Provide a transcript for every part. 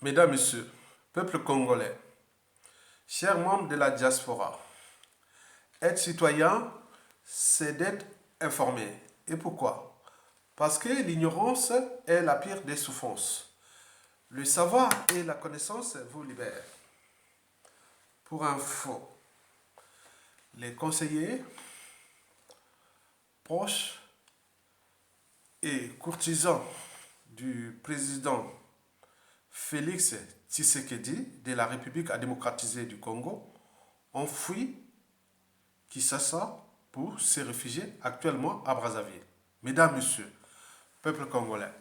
Mesdames, Messieurs, peuple congolais, chers membres de la diaspora, être citoyen, c'est d'être informé. Et pourquoi? Parce que l'ignorance est la pire des souffrances. Le savoir et la connaissance vous libèrent. Pour info, les conseillers, proches et courtisans du président Félix Tshisekedi de la République démocratisée du Congo ont fui Kinshasa pour se réfugier actuellement à Brazzaville. Mesdames, Messieurs, peuple congolais,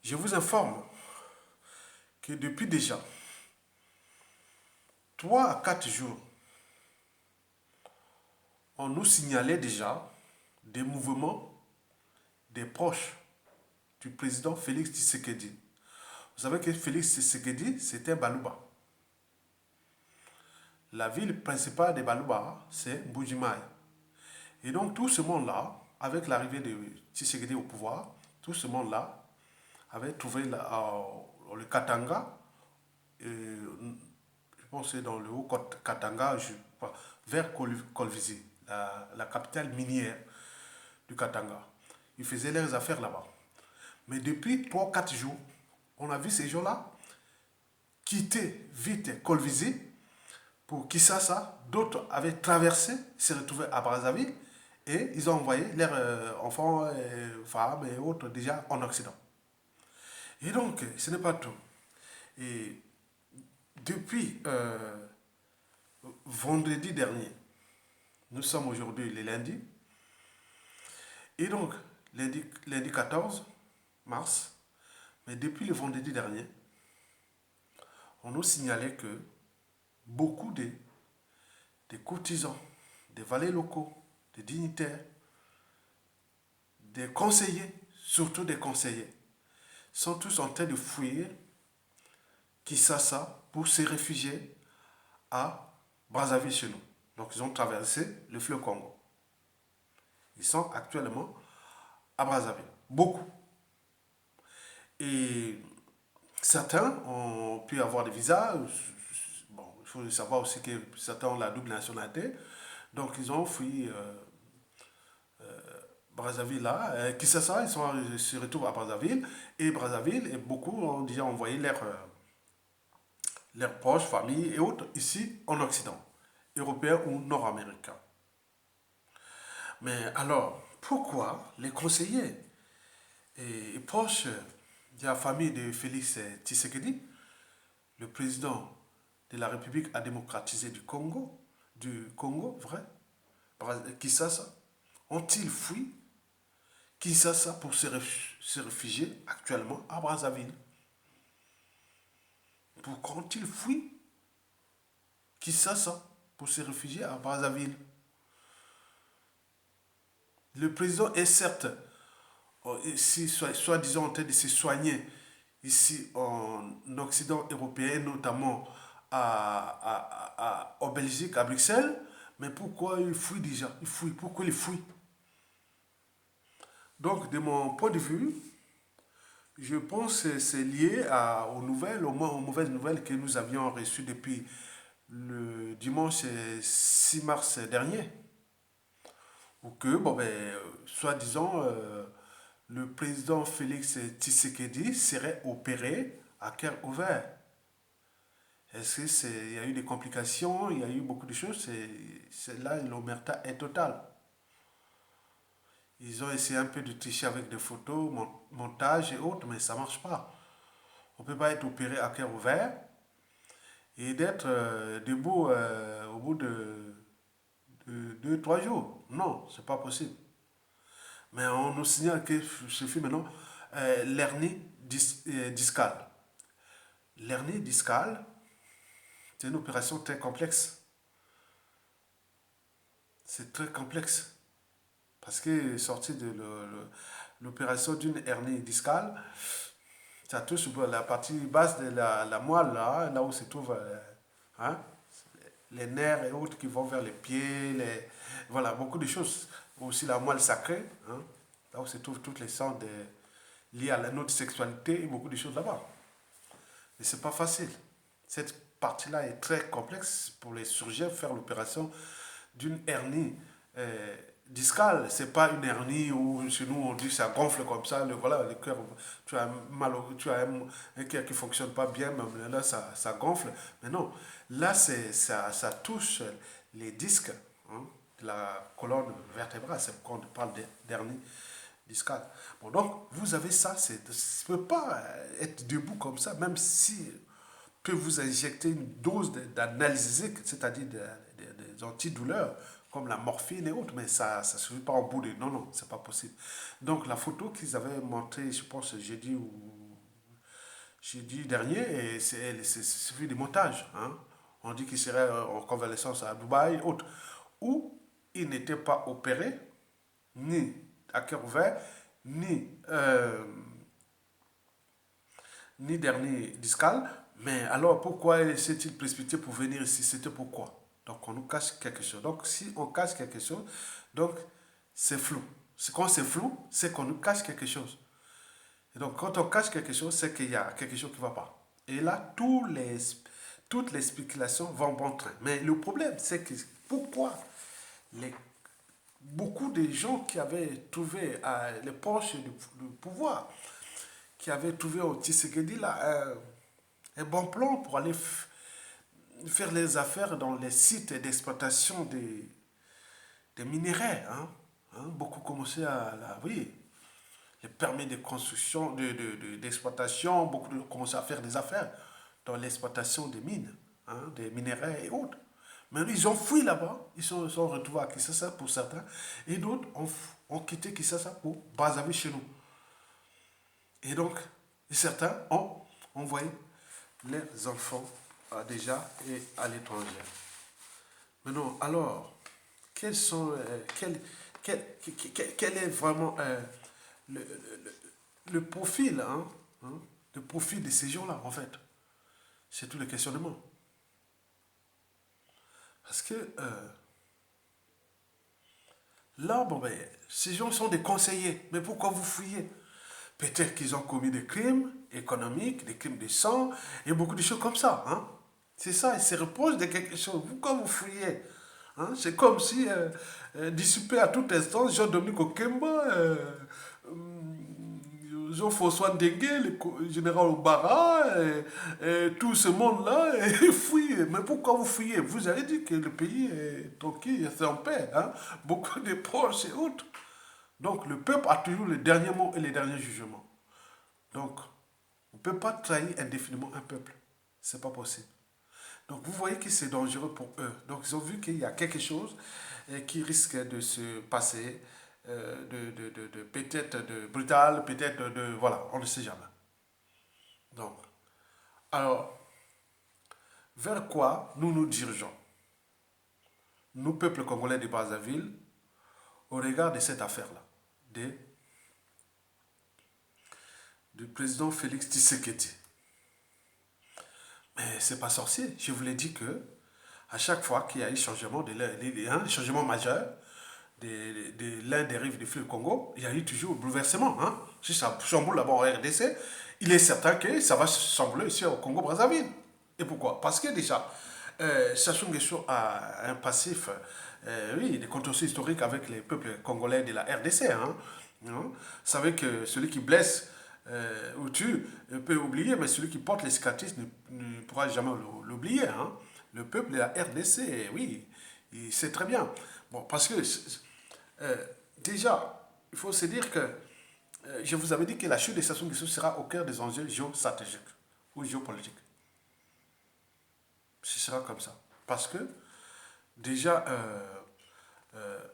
je vous informe que depuis déjà 3 à 4 jours, on nous signalait déjà des mouvements des proches du président Félix Tshisekedi. Vous savez que Félix Tshisekedi, c'était Baluba. La ville principale de Baluba, c'est Mbujimaï. Et donc tout ce monde-là, avec l'arrivée de Tshisekedi au pouvoir, tout ce monde-là avait trouvé le Katanga, je pense que c'est dans le haut Katanga, vers Kolvizi, la capitale minière du Katanga. Ils faisaient leurs affaires là-bas. Mais depuis 3 4 jours, on a vu ces gens-là quitter vite Kolvizi pour Kinshasa. D'autres avaient traversé, se retrouvaient à Brazzaville et ils ont envoyé leurs enfants, femmes et autres déjà en Occident. Et donc, ce n'est pas tout. Et depuis vendredi dernier, nous sommes aujourd'hui le lundi, et donc lundi 14 mars, mais depuis le vendredi dernier, on nous signalait que beaucoup des courtisans, des valets locaux, des dignitaires, des conseillers, surtout des conseillers, sont tous en train de fuir Kinshasa pour se réfugier à Brazzaville chez nous. Donc ils ont traversé le fleuve Congo. Ils sont actuellement à Brazzaville. Beaucoup. Et certains ont pu avoir des visas. Bon, il faut savoir aussi que certains ont la double nationalité. Donc ils ont fui Brazzaville là. Kinshasa, ils se retrouvent à Brazzaville. Et Brazzaville, et beaucoup ont déjà envoyé leurs proches, familles et autres ici en Occident, européens ou nord-américains. Mais alors, pourquoi les conseillers et proches de la famille de Félix Tshisekedi, le président de la République démocratisée du Congo, vrai, Kinshasa, ont-ils fui Kinshasa pour se réfugier actuellement à Brazzaville? Pourquoi ont-ils fui Kinshasa pour se réfugier à Brazzaville? Le président est certes ici, soi-disant en train de se soigner ici en Occident européen, notamment en Belgique, à Bruxelles, mais pourquoi il fuit déjà? Il fuit. Pourquoi il fuit? Donc, de mon point de vue, je pense que c'est lié aux nouvelles, au moins aux mauvaises nouvelles que nous avions reçues depuis le dimanche 6 mars dernier. Ou que, bon, ben, soi-disant, le président Félix Tshisekedi serait opéré à cœur ouvert. Est-ce qu'il y a eu des complications, il y a eu beaucoup de choses, c'est là l'omerta est totale. Ils ont essayé un peu de tricher avec des photos, montage et autres, mais ça ne marche pas. On ne peut pas être opéré à cœur ouvert et d'être debout au bout de 2 3 jours. Non, c'est pas possible. Mais on nous signale que ce fut maintenant l'hernie discale. L'hernie discale, c'est une opération très complexe. C'est très complexe. Parce que sortir de l'opération d'une hernie discale, ça touche la partie basse de la moelle, là où se trouvent hein, les nerfs et autres qui vont vers les pieds, voilà, beaucoup de choses. Aussi la moelle sacrée, hein, là où se trouvent toutes les liées à notre sexualité et beaucoup de choses là-bas. Et c'est pas facile. Cette partie-là est très complexe pour les chirurgiens faire l'opération d'une hernie discale. C'est pas une hernie où chez nous on dit ça gonfle comme ça, voilà, le cœur, tu as mal, tu as un cœur qui fonctionne pas bien, mais là ça gonfle. Mais non, là ça touche les disques, hein, de la colonne vertébrale, c'est quand on parle d'hernie discale. Bon, donc vous avez ça, ça ne peut pas être debout comme ça, même si peut vous injecter une dose d'analgésique, c'est-à-dire des antidouleurs, comme la morphine et autres, mais ça ne suffit pas au bout de... Non, non, c'est pas possible. Donc la photo qu'ils avaient montrée, je pense, jeudi dernier, c'est suivi des montages. Hein. On dit qu'il serait en convalescence à Dubaï, et autres, où il n'était pas opéré, ni à cœur ouvert, ni ni dernier discal. Mais alors, pourquoi s'est-il précipité pour venir ici? C'était pourquoi? Donc, on nous cache quelque chose. Donc, si on cache quelque chose, donc, c'est flou. Quand c'est flou, c'est qu'on nous cache quelque chose. Et donc, quand on cache quelque chose, c'est qu'il y a quelque chose qui ne va pas. Et là, toutes les spéculations vont bon train. Mais le problème, c'est que pourquoi les, beaucoup de gens qui avaient trouvé les poches du pouvoir, qui avaient trouvé au Tshisekedi là un bon plan pour aller faire les affaires dans les sites d'exploitation des minéraux. Hein. Hein, beaucoup commençaient oui, les permis de construction, d'exploitation, beaucoup commençaient à faire des affaires dans l'exploitation des mines, hein, des minéraux et autres. Mais ils ont fui là-bas, ils sont retrouvés à Kinshasa pour certains, et d'autres ont quitté Kinshasa pour Brazzaville chez nous. Et donc, certains ont envoyé les enfants déjà et à l'étranger. Maintenant, alors, quel est vraiment le, le- le profil, hein, le profil de ces gens-là, en fait? C'est tout le questionnement. Parce que là, bon, ben, ces gens sont des conseillers. Mais pourquoi vous fouillez? Peut-être qu'ils ont commis des crimes économiques, des crimes de sang, et beaucoup de choses comme ça. Hein. C'est ça, ils se reprochent de quelque chose. Pourquoi vous fouillez? Hein? C'est comme si, dissipé à tout instant, Jean-Dominique Okemba, Jean-François Ndengue, le général Obara, tout ce monde-là, fouille. Mais pourquoi vous fouillez? Vous avez dit que le pays est tranquille, c'est en paix. Hein? Beaucoup de proches et autres. Donc le peuple a toujours le dernier mot et le dernier jugement. Donc on ne peut pas trahir indéfiniment un peuple. C'est pas possible. Donc vous voyez que c'est dangereux pour eux. Donc ils ont vu qu'il y a quelque chose qui risque de se passer, peut-être de brutal, peut-être de... Voilà, on ne sait jamais. Donc, alors, vers quoi nous nous dirigeons? Nous, peuple congolais de Brazzaville, au regard de cette affaire-là, du président Félix Tshisekedi. Mais c'est pas sorcier. Je vous l'ai dit que à chaque fois qu'il y a eu changement un changement majeur de l'un des rives du fleuve Congo, il y a eu toujours bouleversement. Hein. Si ça chamboule là-bas en RDC, il est certain que ça va chambouler ici au Congo-Brazzaville. Et pourquoi? Parce que déjà, Sassou Nguesso a un passif, oui, des contentieux historiques avec les peuples congolais de la RDC. Hein. Hein. Vous savez que celui qui blesse ou tue peut oublier, mais celui qui porte les cicatrices ne pourra jamais l'oublier. Hein. Le peuple de la RDC, oui, il sait très bien. Bon, parce que déjà, il faut se dire que je vous avais dit que la chute de Sassou Nguesso sera au cœur des enjeux géostratégiques ou géopolitiques. Ce sera comme ça. Parce que déjà,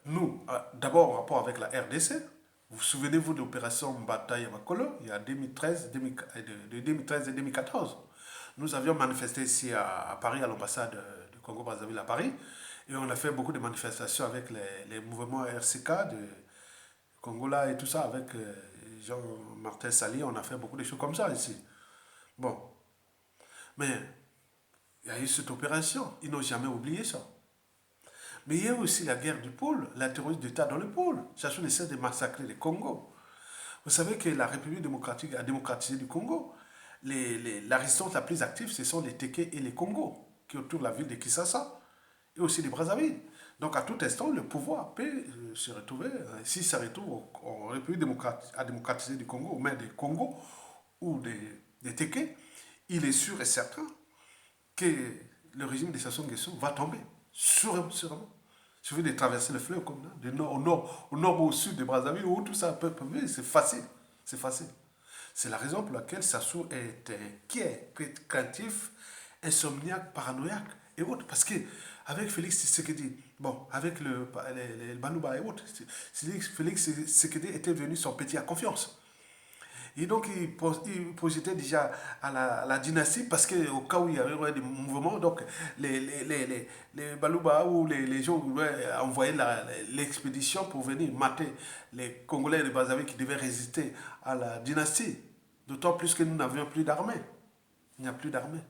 nous, d'abord en rapport avec la RDC, vous souvenez-vous de l'opération Bataille Makolo, il y a 2013, de 2013 et 2014. Nous avions manifesté ici à Paris, à l'ambassade du Congo-Brazzaville à Paris, et on a fait beaucoup de manifestations avec les mouvements RCK de Congola et tout ça, avec Jean-Martin Sali, on a fait beaucoup de choses comme ça ici. Bon, mais il y a eu cette opération, ils n'ont jamais oublié ça. Mais il y a aussi la guerre du pôle, la terrorisme d'État dans le pôle. Chacun essaie de massacrer le Congo. Vous savez que la République démocratique a démocratisé du Congo. la résistance la plus active, ce sont les Téké et les Congos, qui autour de la ville de Kinshasa, et aussi les Brazzaville. Donc à tout instant, le pouvoir peut se retrouver, si ça retrouve en République démocratisée du Congo, aux mains des Congo ou des Téké, il est sûr et certain que le régime de Sassou Nguesso va tomber, sûrement, sûrement. Il suffit de traverser le fleuve comme ça, du nord au nord ou au sud de Brazzaville, où tout ça peut, c'est facile, c'est facile. C'est la raison pour laquelle Sassou est inquiet, craintif, insomniaque, paranoïaque et autres. Parce que avec Félix Tshisekedi, bon, avec les Balouba et autres, Félix Tshisekedi était venu son petit à confiance. Et donc, il projetait déjà à la dynastie parce qu'au cas où il y avait des mouvements, donc les Balouba ou les gens envoyaient l'expédition pour venir mater les Congolais de Brazzaville qui devaient résister à la dynastie. D'autant plus que nous n'avions plus d'armée. Il n'y a plus d'armée.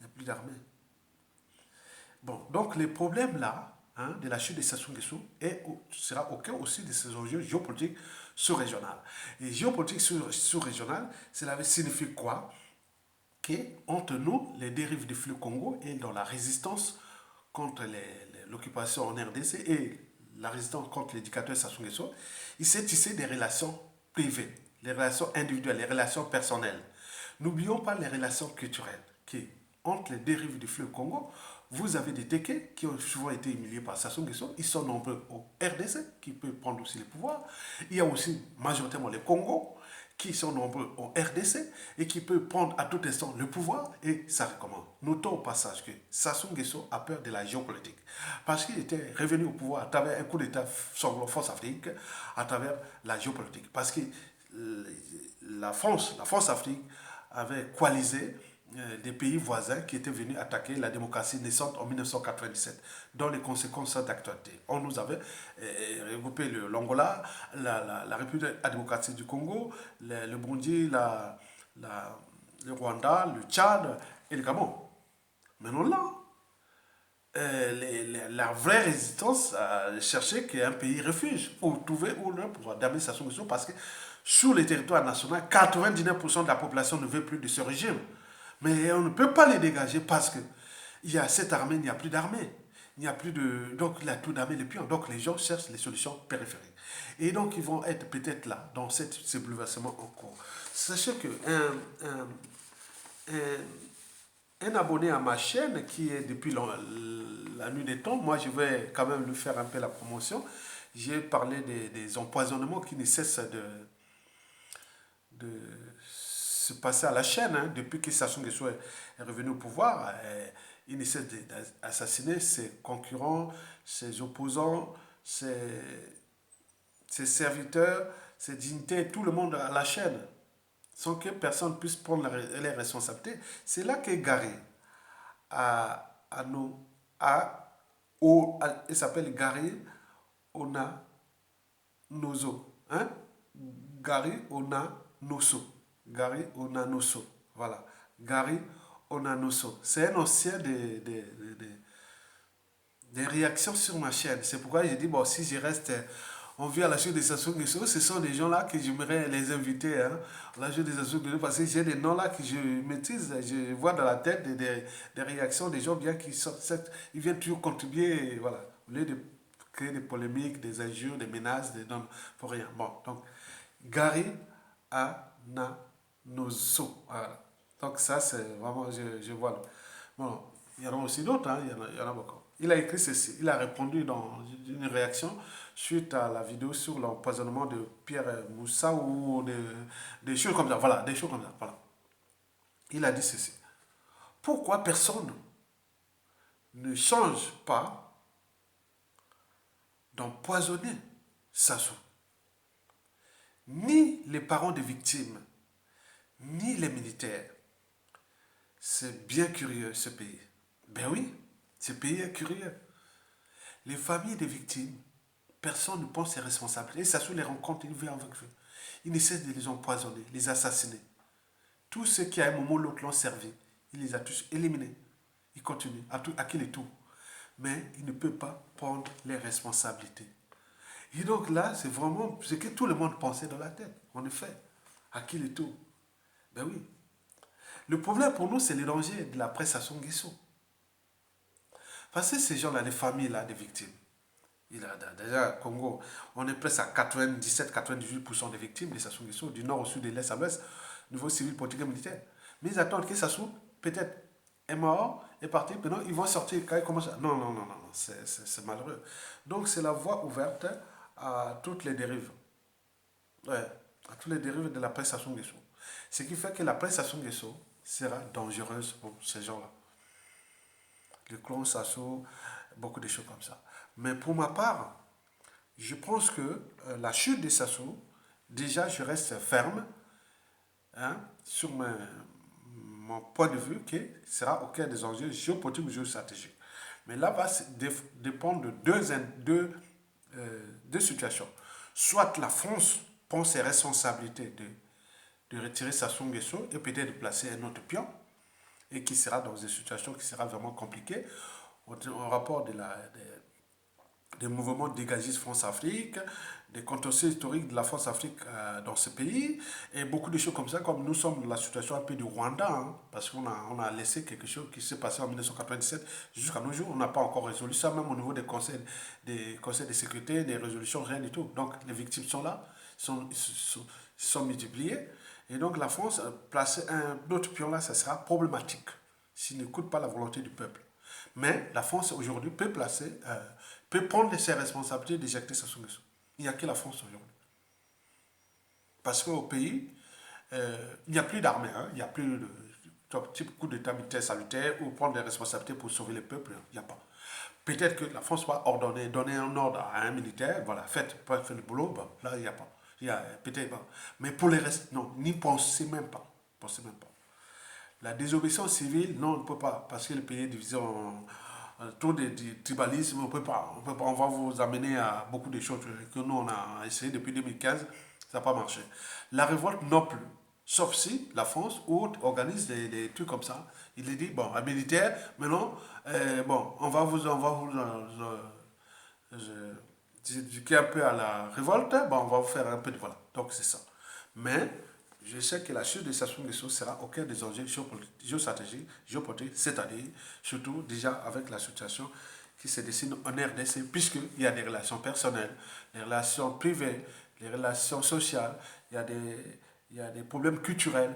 Il n'y a plus d'armée. Bon, donc les problèmes là, hein, de la chute de Sassou Nguesso sera au cœur aussi de ces enjeux géopolitiques sous-régionales. Et géopolitique sous-régionale, cela signifie quoi? Qu'entre nous, les dérives du flux Congo et dans la résistance contre l'occupation en RDC et la résistance contre les dictateurs Sassou Nguesso, il s'est tissé des relations privées, les relations individuelles, les relations personnelles. N'oublions pas les relations culturelles qui, entre les dérives du fleuve Congo, vous avez des Téké qui ont souvent été humiliés par Sassou Nguesso. Ils sont nombreux au RDC qui peut prendre aussi le pouvoir. Il y a aussi majoritairement les Congos qui sont nombreux au RDC et qui peuvent prendre à tout instant le pouvoir et ça recommence. Notons au passage que Sassou Nguesso a peur de la géopolitique parce qu'il était revenu au pouvoir à travers un coup d'État sanglant Force Afrique, à travers la géopolitique. Parce que la Force Afrique avait coalisé des pays voisins qui étaient venus attaquer la démocratie naissante en 1997, dont les conséquences sont d'actualité. On nous avait regroupé l'Angola, la République démocratique du Congo, le Burundi, le Rwanda, le Tchad et le Gabon. Maintenant là, la vraie résistance a cherché qu'un pays refuge pour trouver où l'on pourra damer sa solution parce que sur le territoire national, 99% de la population ne veut plus de ce régime. Mais on ne peut pas les dégager parce que il y a cette armée, il n'y a plus d'armée. Il n'y a plus de. Donc, il y a tout d'armée les pions. Donc, les gens cherchent les solutions périphériques. Et donc, ils vont être peut-être là, dans ces bouleversements en cours. Sachez que un abonné à ma chaîne qui est depuis la nuit des temps, moi, je vais quand même lui faire un peu la promotion. J'ai parlé des empoisonnements qui ne cessent de se passer à la chaîne, hein, depuis que Sassou Nguesso est revenu au pouvoir. Il essaie d'assassiner ses concurrents, ses opposants, ses serviteurs, ses dignités, tout le monde à la chaîne, sans que personne puisse prendre les responsabilités. C'est là que Gary il s'appelle Gary Onanoso. Hein? Gary Onanoso. Gary Onanoso. Voilà. Gary Onanoso. C'est un ancien des réactions sur ma chaîne. C'est pourquoi j'ai dit, bon, si je reste en vie à la chute de Sassou Nguesso, ce sont des gens-là que j'aimerais les inviter, hein, à la chute de Sassou Nguesso, parce que j'ai des noms-là que je maîtrise. Je vois dans la tête des réactions des gens bien qui sortent, ils viennent toujours contribuer, voilà, au lieu de créer des polémiques, des injures, des menaces, des noms pour rien. Bon, donc, Gary Ananoso. Voilà. Donc ça, c'est vraiment, je vois. Bon, il y en a aussi d'autres, hein, il y en a beaucoup. Il a écrit ceci, il a répondu dans une réaction suite à la vidéo sur l'empoisonnement de Pierre Moussa ou des choses comme ça. Voilà, des choses comme ça. Voilà. Il a dit ceci. Pourquoi personne ne change pas d'empoisonner Sassou? Ni les parents des victimes, ni les militaires. C'est bien curieux ce pays. Ben oui, ce pays est curieux. Les familles des victimes, personne ne pense ses responsabilités. Et Sassou les rencontre, il vient avec eux. Il essaie de les empoisonner, les assassiner. Tous ceux qui à un moment ou l'autre l'ont servi, il les a tous éliminés. Il continue à qui les tout. Mais il ne peut pas prendre les responsabilités. Et donc là, c'est vraiment ce que tout le monde pensait dans la tête, en effet. À qui le tour? Ben oui. Le problème pour nous, c'est le danger de la presse à son guessot. Parce que ces gens-là, les familles-là, des victimes, déjà, au Congo, on est presque à 97-98% des victimes des Sassou Nguesso, du nord au sud, de l'est à l'ouest, niveau civil, politique et militaire. Mais ils attendent que Sassou, peut-être, est mort, est parti, maintenant ils vont sortir quand ils commencent à... Non, non, non, non, non, c'est malheureux. Donc c'est la voie ouverte à toutes les dérives. Ouais, à toutes les dérives de la presse Sassou Nguesso. Ce qui fait que la presse Sassou Nguesso sera dangereuse pour ces gens-là. Le clone Sassou, beaucoup de choses comme ça. Mais pour ma part, je pense que la chute de Sassou, déjà, je reste ferme hein, sur mon point de vue qui sera au cœur des enjeux géopolitiques ou géostratégiques. Mais là va dépendre de deux situations. Soit la France prend ses responsabilités de retirer Sassou Nguesso et peut-être de placer un autre pion, et qui sera dans une situation qui sera vraiment compliquée au rapport des mouvements dégagistes France-Afrique, des contorsions historiques de la France-Afrique dans ce pays, et beaucoup de choses comme ça, comme nous sommes dans la situation un peu du Rwanda, hein, parce on a laissé quelque chose qui s'est passé en 1997 jusqu'à nos jours, on n'a pas encore résolu ça, même au niveau des conseils de sécurité, des résolutions, rien du tout. Donc les victimes sont là, sont multipliées, et donc la France, placer un autre pion là, ça sera problématique, s'il n'écoute pas la volonté du peuple. Mais la France aujourd'hui peut prendre ses responsabilités d'éjecter Sassou Nguesso. Il n'y a que la France aujourd'hui. Parce qu'au pays, il n'y a plus d'armée, hein, il n'y a plus de type coup d'état militaire salutaire ou prendre des responsabilités pour sauver le peuple, il n'y a pas. Peut-être que la France va ordonner, donner un ordre à un militaire, voilà, faites le boulot, bon, là il n'y a pas. Il y a peut-être pas. Mais pour les restes, non, n'y pensez même pas. Pensez même pas. La désobéissance civile, non, on ne peut pas, parce que le pays est divisé en trop de tribalisme, on peut pas. On va vous amener à beaucoup de choses que nous, on a essayé depuis 2015, ça n'a pas marché. La révolte non plus. Sauf si la France organise des trucs comme ça. Il est dit, bon, un militaire, maintenant, bon, éduquer un peu à la révolte, bon, on va vous faire un peu de... Voilà, donc c'est ça. Mais je sais que la chute de Sassou Nguesso sera au cœur des enjeux géostratégiques, géopolitiques, c'est-à-dire surtout déjà avec la situation qui se dessine en RDC, puisqu'il y a des relations personnelles, des relations privées, des relations sociales, il y a des problèmes culturels.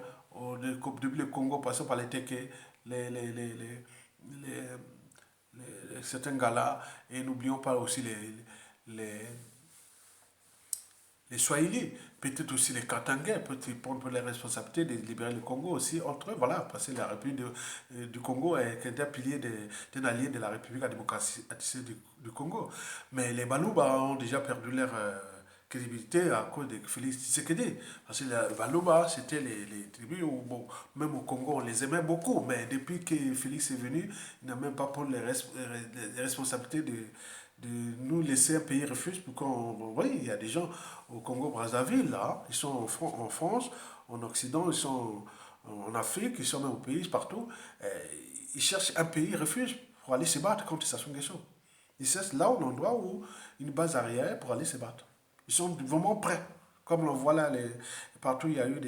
Depuis le Congo, passant par les Téké, les, certains galas, et n'oublions pas aussi les, les Swahili, peut-être aussi les Katangais, peut-être prendre les responsabilités de libérer le Congo aussi entre eux, voilà, parce que la République du Congo est un pilier d'un allié de la République démocratique du Congo. Mais les Balouba ont déjà perdu leur crédibilité à cause de Félix Tshisekedi. Parce que les Balouba, c'était les tribus où, bon, même au Congo, on les aimait beaucoup, mais depuis que Félix est venu, il n'a même pas pris les responsabilités de nous laisser un pays refuge pour qu'on... Oui, il y a des gens au Congo-Brazzaville, là, ils sont en France, en Occident, ils sont en Afrique, ils sont même au pays, partout. Ils cherchent un pays refuge pour aller se battre contre Sassou Nguesso. Ils cherchent là un endroit où une base arrière pour aller se battre. Ils sont vraiment prêts. Comme on voit là, partout il y a eu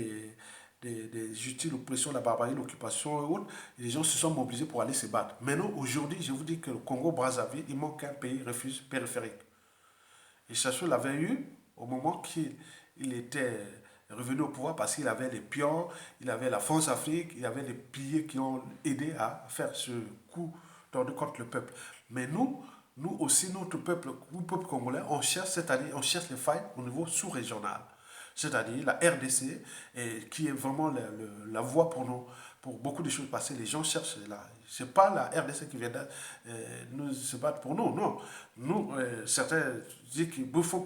des utiles oppressions, la barbarie, l'occupation et autres, et les gens se sont mobilisés pour aller se battre. Maintenant, aujourd'hui, je vous dis que le Congo-Brazzaville, il manque un pays refuge périphérique. Et Sassou l'avait eu au moment qu'il était revenu au pouvoir parce qu'il avait les pions, il avait la France-Afrique, il avait les piliers qui ont aidé à faire ce coup tordu contre le peuple. Mais nous aussi, notre peuple, le peuple congolais, on cherche, c'est-à-dire on cherche les failles au niveau sous-régional. C'est-à-dire la RDC, qui est vraiment la voie pour nous, pour beaucoup de choses passées. Les gens cherchent là. C'est pas la RDC qui vient nous se battre pour nous, non. Nous, certains disent qu'il faut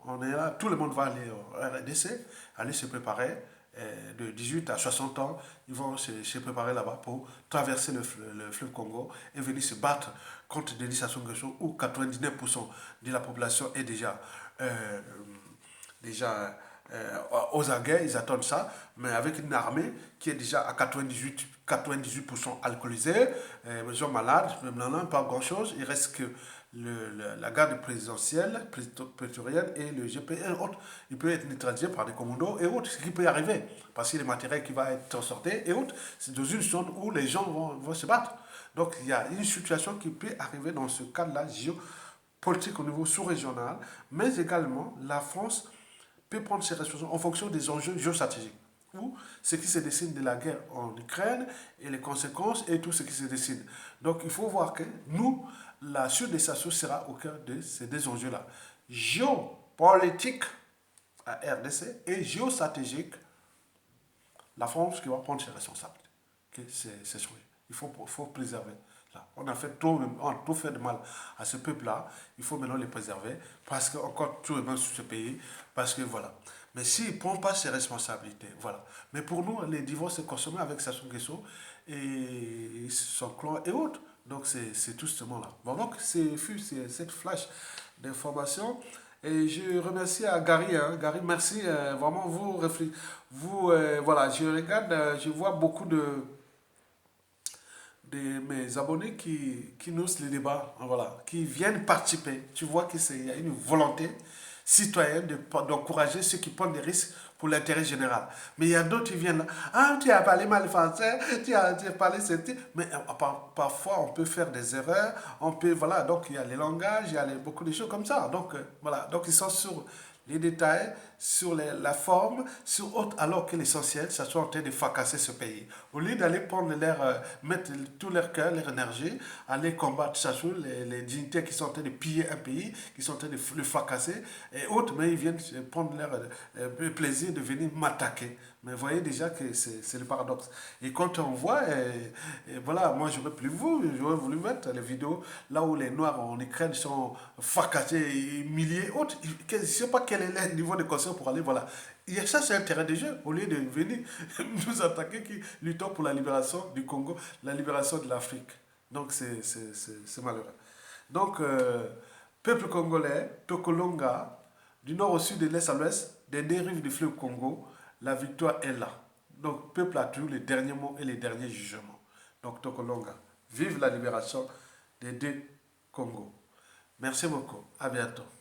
on est là, tout le monde va aller au RDC, aller se préparer. De 18 à 60 ans, ils vont se préparer là-bas pour traverser le fleuve Congo et venir se battre contre Denis Sassou Nguesso où 99% de la population est déjà aux aguets, ils attendent ça, mais avec une armée qui est déjà à 98% alcoolisée, les gens malades, pas grand-chose, il reste que la garde présidentielle, prétorienne et le GPN autres. Il peut être neutralisé par des commandos et autres, ce qui peut y arriver. Parce que le matériel qui va être transporté et autres, c'est dans une zone où les gens vont se battre. Donc il y a une situation qui peut arriver dans ce cadre-là, géopolitique au niveau sous-régional, mais également la France peut prendre ses responsabilités en fonction des enjeux géostratégiques ou ce qui se dessine de la guerre en Ukraine et les conséquences et tout ce qui se dessine. Donc il faut voir que nous, la suite des sanctions sera au cœur de ces deux enjeux-là. Géopolitique à RDC et géostratégique, la France qui va prendre ses responsabilités. Okay? C'est souhait. Il faut préserver. Là. On a trop fait de mal à ce peuple-là. Il faut maintenant les préserver parce qu'encore tout est mal sur ce pays. Parce que voilà. Mais s'il ne prend pas ses responsabilités, voilà. Mais pour nous, les divorces se consomment avec Sassou Nguesso et son clan et autres. Donc c'est tout ce moment-là. Bon, donc c'est cette flash d'informations. Et je remercie à Gary. Hein. Gary, merci. Vraiment, voilà, je regarde, je vois beaucoup de mes abonnés qui nourrissent les débats, voilà, qui viennent participer. Tu vois qu'il y a une volonté citoyenne d'encourager ceux qui prennent des risques pour l'intérêt général. Mais il y a d'autres qui viennent là. Ah, tu as parlé mal français, tu as parlé c'était. Mais parfois, on peut faire des erreurs. On peut, voilà, donc il y a les langages, il y a beaucoup de choses comme ça. Donc, voilà. Donc, ils sont sur les détails, sur la forme, sur autre, alors que l'essentiel, ça soit en train de fracasser ce pays. Au lieu d'aller prendre mettre tout leur cœur, leur énergie, aller combattre ça sur les dignitaires qui sont en train de piller un pays, qui sont en train de le fracasser, et autres, mais ils viennent prendre leur plaisir de venir m'attaquer. Mais vous voyez déjà que c'est le paradoxe. Et quand on voit, voilà, moi j'aurais voulu mettre les vidéos là où les Noirs en Ukraine sont fracassés, milliers, autres. Je ne sais pas quel est le niveau de conscience pour aller, voilà. Et ça, c'est un terrain de jeu. Au lieu de venir nous attaquer, qui luttons pour la libération du Congo, la libération de l'Afrique. Donc, c'est malheureux. Donc, peuple congolais, Tokolonga, du nord au sud, de l'est à l'ouest, des deux rives du fleuve Congo, la victoire est là. Donc, peuple a toujours les derniers mots et les derniers jugements. Donc, Tokolonga, vive la libération des deux Congos. Merci beaucoup. À bientôt.